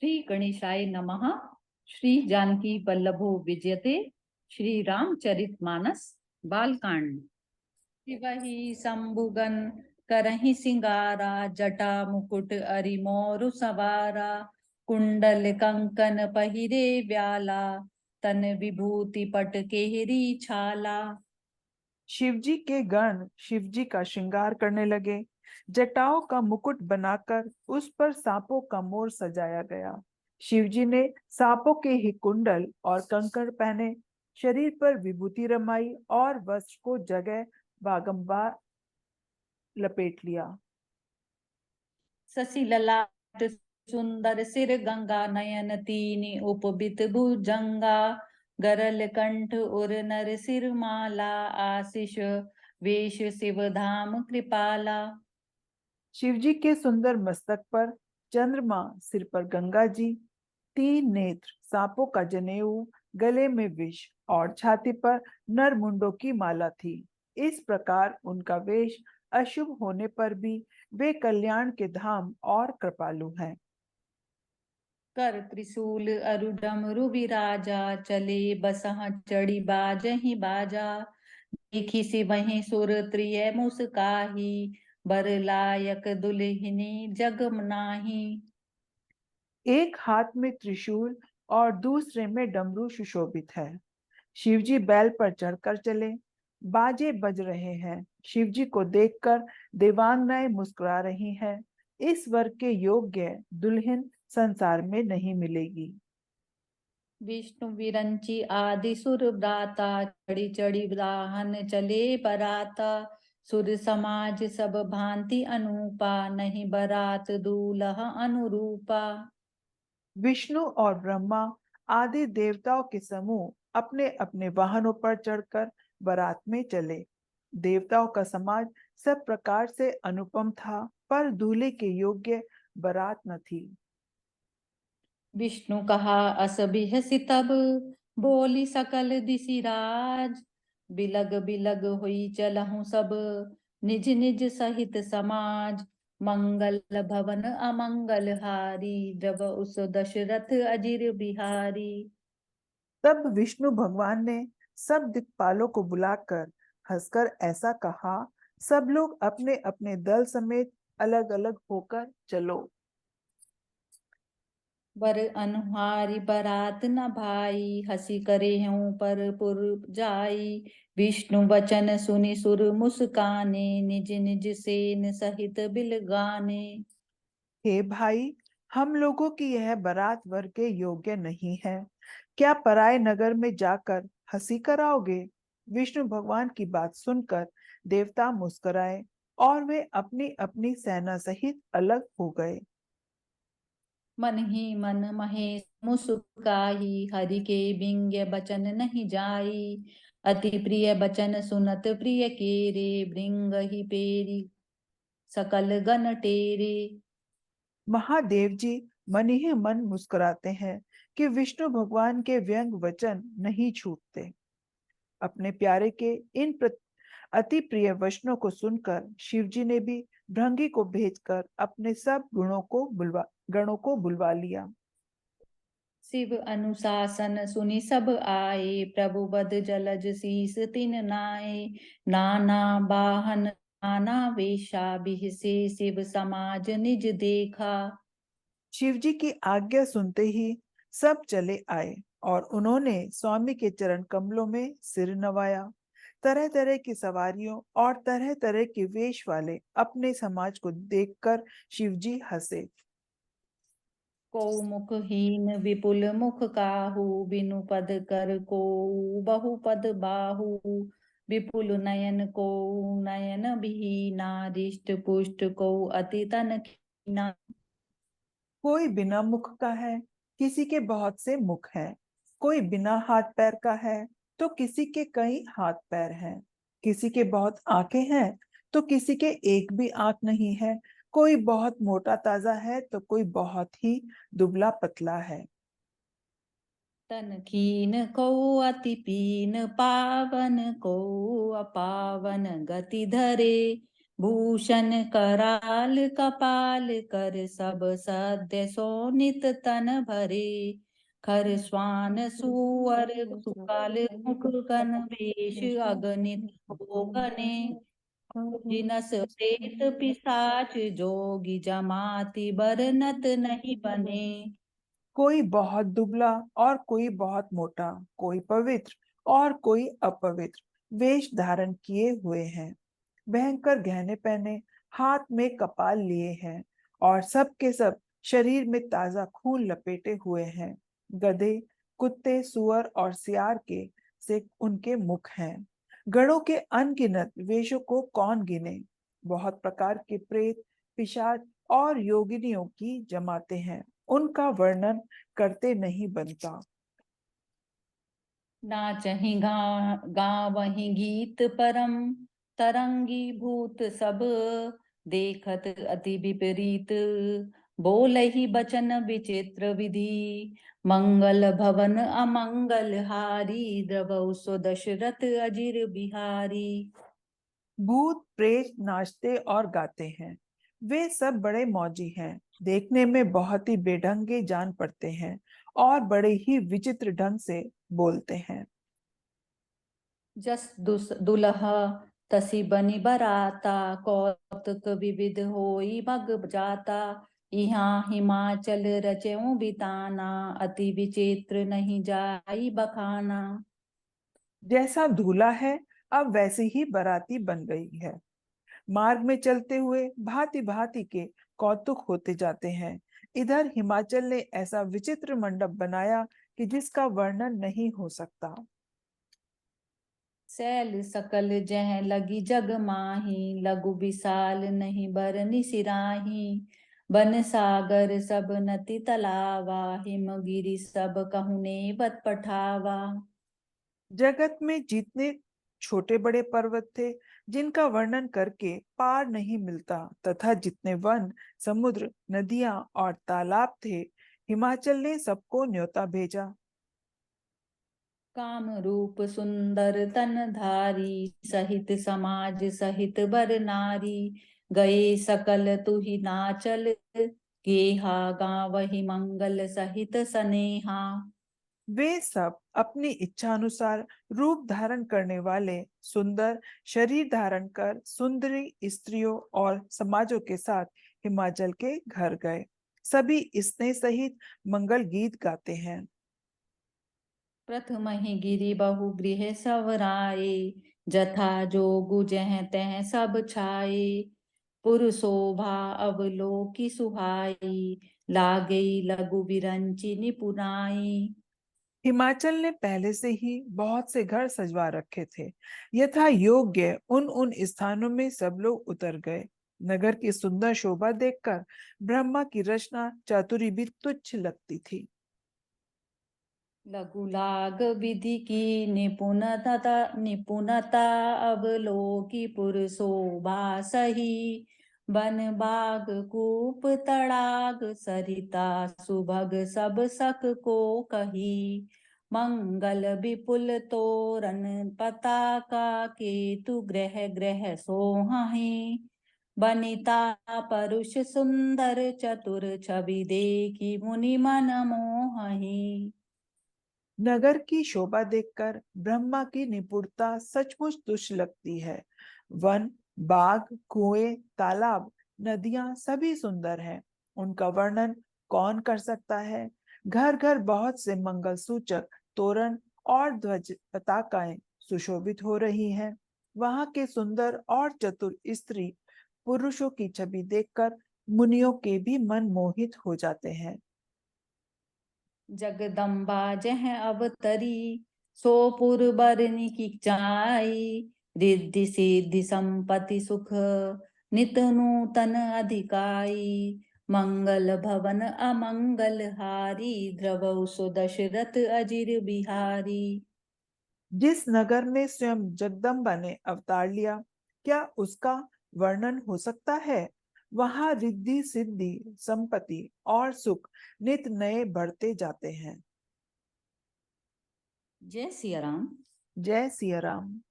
श्री गणेशाय नमः। श्री जानकी वल्लभो विजयते। श्री रामचरितमानस बालकांड। शिवहि शंभुगन करहि सिंगारा, जटा मुकुट अरिमोरु सवारा, कुंडल कंकन पहिरे व्याला, तन विभूति पट केहरी छाला। शिवजी के गण शिवजी का श्रृंगार करने लगे। जटाओं का मुकुट बनाकर उस पर सांपों का मोर सजाया गया। शिवजी ने सांपों के ही कुंडल और कंकड़ पहने, शरीर पर विभूति रमाई और वस्त्र को जगह बागंबार लपेट लिया। शशि ललाट सुंदर सिर गंगा नयन, तीनी उपबित भुजंगा, गरल कंठ उर नर सिर माला, आशीष वेश शिव धाम कृपाला। शिवजी के सुंदर मस्तक पर चंद्रमा, सिर पर गंगा जी, तीन नेत्र, सांपों का जनेऊ, गले में विष और छाती पर नरमुंडों की माला थी। इस प्रकार उनका वेश अशुभ होने पर भी वे कल्याण के धाम और कृपालु हैं। कर त्रिशूल अरु डमरु विराजा, चले बसह चढ़ी बाजहि बाजा, देखी से वहीं सुर त्रिय मुस्काही, बर लायक दुल्हिनी जग नाही। एक हाथ में त्रिशूल और दूसरे में डमरू सुशोभित है। शिवजी बैल पर चढ़कर चले, बाजे बज रहे हैं। शिवजी को देखकर देवांगनाएं मुस्कुरा रही हैं। इस वर के योग्य दुल्हन संसार में नहीं मिलेगी। विष्णु विरंची आदि सुर ब्राता, चढ़ी चढ़ी ब्राहन चले बराता, सुर समाज सब भांति अनूपा, नहीं बरात दूल्हा अनुरूपा। विष्णु और ब्रह्मा आदि देवताओं के समूह अपने अपने वाहनों पर चढ़कर बारात में चले। देवताओं का समाज सब प्रकार से अनुपम था, पर दूल्हे के योग्य बारात न थी। विष्णु कहा अस बिहसि तब, बोली सकल दिशि राज, बिलग बिलग हुई चलहु सब, निज निज सहित समाज, मंगल भवन अमंगल हारी, जब उस दशरथ अजिर बिहारी। तब विष्णु भगवान ने सब दिक्पालों को बुलाकर हंसकर ऐसा कहा, सब लोग अपने अपने दल समेत अलग अलग होकर चलो। बर अनुहारी बरात न भाई, हसी करे हूँ पर पुर जाई, विष्णु वचन सुनि सुर मुस्काने, निज निज सेन सहित बिल गाने। हे भाई, हम लोगों की यह बारात वर के योग्य नहीं है। क्या पराये नगर में जाकर हंसी कराओगे? विष्णु भगवान की बात सुनकर देवता मुस्कुराए और वे अपनी अपनी सेना सहित अलग हो गए। मन ही मन महेश मुस्काई, हरि के बिंग बचन नहीं जाई, अति प्रिय बचन सुनत प्रिय केरे, भृंग ही पेरी सकल गण टेरे। महादेव जी मन ही मन मुस्कुराते हैं कि विष्णु भगवान के व्यंग वचन नहीं छूटते। अपने प्यारे के इन अति प्रिय वचनों को सुनकर शिवजी ने भी भृंगी को भेजकर अपने सब गणों को बुलवा लिया। शिव अनुशासन सुनि सब आए, प्रभु बद जलज शीस तिन नाए, नाना वाहन नाना वेशा, बिहसे शिव समाज निज देखा। शिवजी की आज्ञा सुनते ही सब चले आए और उन्होंने स्वामी के चरण कमलों में सिर नवाया। तरह तरह की सवारियों और तरह तरह के वेश वाले अपने समाज को देखकर शिवजी हंसे। को मुखहीन विपुल मुख काहू, बिनु पद कर को बहु पद बाहू, विपुल नयन को नयन बिहीना, रिष्ट पुष्ट को अति तन कीना। कोई बिना मुख का है, किसी के बहुत से मुख हैं। कोई बिना हाथ पैर का है, तो किसी के कई हाथ पैर हैं। किसी के बहुत आंखें हैं, तो किसी के एक भी आंख नहीं है। कोई बहुत मोटा ताजा है, तो कोई बहुत ही दुबला पतला है। तन कीन को अति पीन, पावन को अपावन गति धरे, भूषण कराल कपाल कर सब सद्य सोनित तन भरे खर स्वान सुअर सुकाल मुख कन वेश अगणित भोगने जिनस प्रेत पिशाच जोगी जमाति बरनत नहीं बने। कोई बहुत दुबला और कोई बहुत मोटा, कोई पवित्र और कोई अपवित्र वेश धारण किए हुए हैं, भयंकर गहने पहने, हाथ में कपाल लिए हैं और सब के सब शरीर में ताजा खून लपेटे हुए हैं। गधे, कुत्ते, सुअर और सियार के से उनके मुख हैं। गणों के अनगिनत वेशों को कौन गिने। बहुत प्रकार के प्रेत, पिशाच और योगिनियों की जमाते हैं, उनका वर्णन करते नहीं बनता। नाचहि गावहि गीत परम तरंगी भूत सब देखत अति विपरीत बोलहि बचन विचित्र विधि मंगल भवन अमंगल हारी द्रवौ सो दशरथ अजिर बिहारी। भूत प्रेत नाचते और गाते हैं, वे सब बड़े मौजी हैं, देखने में बहुत ही बेढंगे जान पड़ते हैं और बड़े ही विचित्र ढंग से बोलते हैं। जस दुलहा तसी बनी बराता कौतुक विविध होई भग जाता यहाँ हिमाचल रचेऊ बिताना अति विचित्र नहीं जाई बखाना। जैसा दूल्हा है अब वैसे ही बाराती बन गई है। मार्ग में चलते हुए भांति भांति के कौतुक होते जाते हैं। इधर हिमाचल ने ऐसा विचित्र मंडप बनाया कि जिसका वर्णन नहीं हो सकता। सैल सकल जह लगी जग माही लघु विशाल नहीं बरनि सिराही बन सागर सब नति तलावा हिमगिरि सब कहुने बत पठावा। जगत में जितने छोटे बड़े पर्वत थे जिनका वर्णन करके पार नहीं मिलता, तथा जितने वन, समुद्र, नदियां और तालाब थे, हिमाचल ने सबको न्योता भेजा। काम रूप सुंदर तन धारी सहित समाज सहित बर नारी गए सकल तुहि नाचल गेहा गावहि मंगल सहित सनेहा। वे सब अपनी इच्छा अनुसार रूप धारण करने वाले सुंदर शरीर धारण कर सुंदरी स्त्रियों और समाजों के साथ हिमाचल के घर गए। सभी स्नेह सहित मंगल गीत गाते हैं। प्रथम ही गिरि बहु गृह सवराए जथा जोगु जह तह सब छाए पुरशोभा अवलोकी सुहाई लागई लघु विरंचि निपुनाई। हिमाचल ने पहले से ही बहुत से घर सजवा रखे थे। यथा योग्य उन उन स्थानों में सब लोग उतर गए। नगर की सुंदर शोभा देखकर ब्रह्मा की रचना चातुरी भी तुच्छ लगती थी। लघु लाग विधि की निपुणता अवलोकी पुरशोभा सही बन बाग कूप तड़ाग सरिता सुभग सब सक को कही मंगल विपुल तोरण पताका केतु ग्रह ग्रह सोहहि बनिता परुष सुंदर चतुर छवि देखी मुनि मन मोहहि। नगर की शोभा देखकर ब्रह्मा की निपुणता सचमुच तुच्छ लगती है। वन, बाग, कुएं, तालाब, नदियां सभी सुंदर हैं। उनका वर्णन कौन कर सकता है। घर घर बहुत से मंगल सूचक तोरण और ध्वज पताकाएं सुशोभित हो रही हैं। वहां के सुंदर और चतुर स्त्री पुरुषों की छवि देखकर मुनियों के भी मन मोहित हो जाते हैं। जगदम्बा जह अवतरी सो पुर बरनी की चाई रिद्धि सिद्धि संपत्ति सुख नित नूतन अधिकाई मंगल भवन अमंगल हारी द्रवौ सो दशरथ अजिर बिहारी। जिस नगर में स्वयं जगदम्बा ने अवतार लिया, क्या उसका वर्णन हो सकता है। वहां रिद्धि सिद्धि संपत्ति और सुख नित नए बढ़ते जाते हैं। जय सिया राम। जय सिया राम।